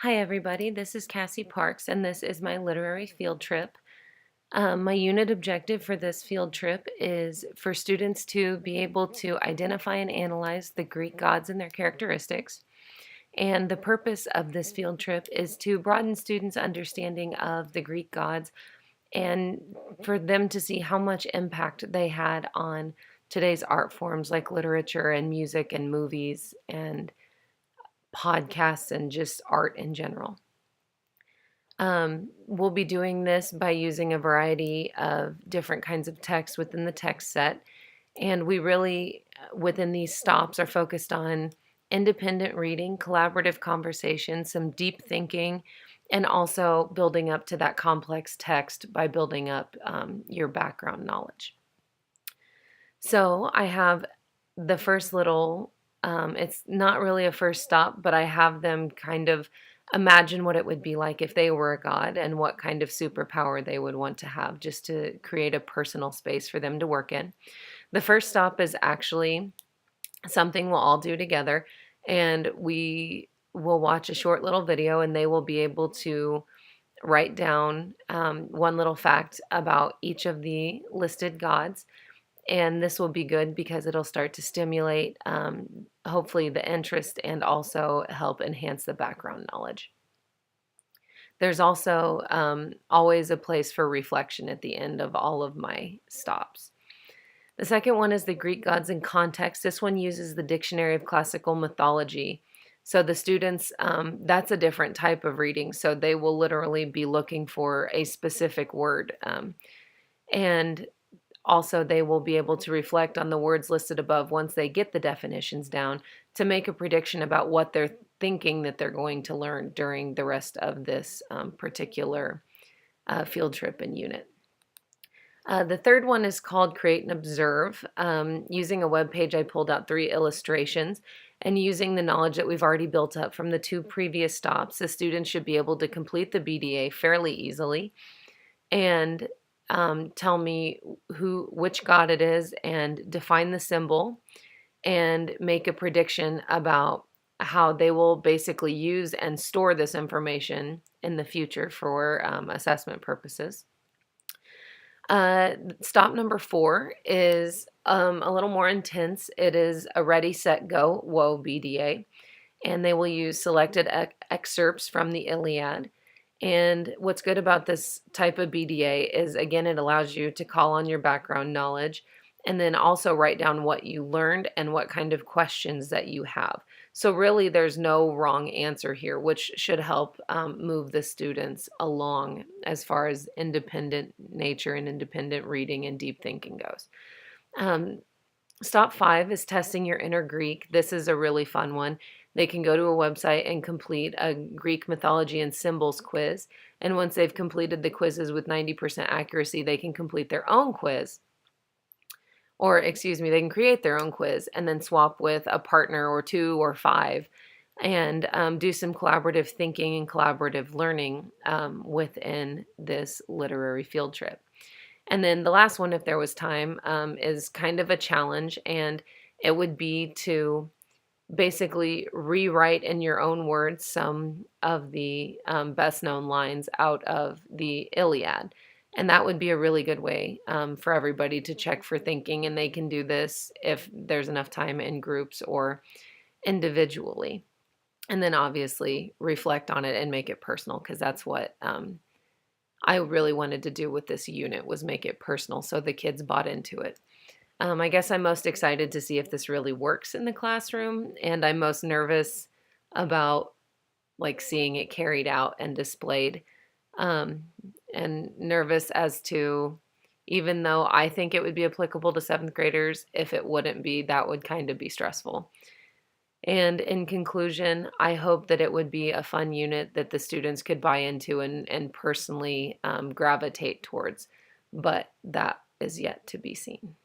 Hi everybody, this is Cassie Parks and this is my literary field trip. My unit objective for this field trip is for students to be able to identify and analyze the Greek gods and their characteristics. And the purpose of this field trip is to broaden students' understanding of the Greek gods and for them to see how much impact they had on today's art forms like literature and music and movies and podcasts and just art in general. We'll be doing this by using a variety of different kinds of text within the text set. And we really, within these stops, are focused on independent reading, collaborative conversation, some deep thinking, and also building up to that complex text by building up your background knowledge. So I have the first little, it's not really a first stop, but I have them kind of imagine what it would be like if they were a god and what kind of superpower they would want to have just to create a personal space for them to work in. The first stop is actually something we'll all do together, and we will watch a short little video, and they will be able to write down one little fact about each of the listed gods, and this will be good because it'll start to stimulate hopefully the interest and also help enhance the background knowledge. There's also always a place for reflection at the end of all of my stops. The second one is the Greek gods in context. This one uses the Dictionary of Classical Mythology. So the students, that's a different type of reading. So they will literally be looking for a specific word. And also, they will be able to reflect on the words listed above once they get the definitions down to make a prediction about what they're thinking that they're going to learn during the rest of this particular field trip and unit. The third one is called Create and Observe. Using a web page, I pulled out 3 illustrations, and using the knowledge that we've already built up from the 2 previous stops, the students should be able to complete the BDA fairly easily and tell me which god it is and define the symbol and make a prediction about how they will basically use and store this information in the future for assessment purposes. Stop number 4 is a little more intense. It is a Ready, Set, Go, Whoa BDA, and they will use selected excerpts from the Iliad. And what's good about this type of BDA is, again, it allows you to call on your background knowledge and then also write down what you learned and what kind of questions that you have. So really, there's no wrong answer here, which should help move the students along as far as independent nature and independent reading and deep thinking goes. Stop 5 is testing your inner Greek. This is a really fun one. They can go to a website and complete a Greek mythology and symbols quiz. And once they've completed the quizzes with 90% accuracy, they can complete their own quiz. Or, excuse me, they can create their own quiz and then swap with a partner or 2 or 5 and do some collaborative thinking and collaborative learning within this literary field trip. And then the last one, if there was time, is kind of a challenge, and it would be to basically rewrite in your own words some of the best known lines out of the Iliad. And that would be a really good way for everybody to check for thinking. And they can do this if there's enough time in groups or individually. And then obviously reflect on it and make it personal, because that's what I really wanted to do with this unit, was make it personal so the kids bought into it. I guess I'm most excited to see if this really works in the classroom, and I'm most nervous about like seeing it carried out and displayed, and nervous as to, even though I think it would be applicable to 7th graders, if it wouldn't be, that would kind of be stressful. And in conclusion, I hope that it would be a fun unit that the students could buy into and personally gravitate towards, but that is yet to be seen.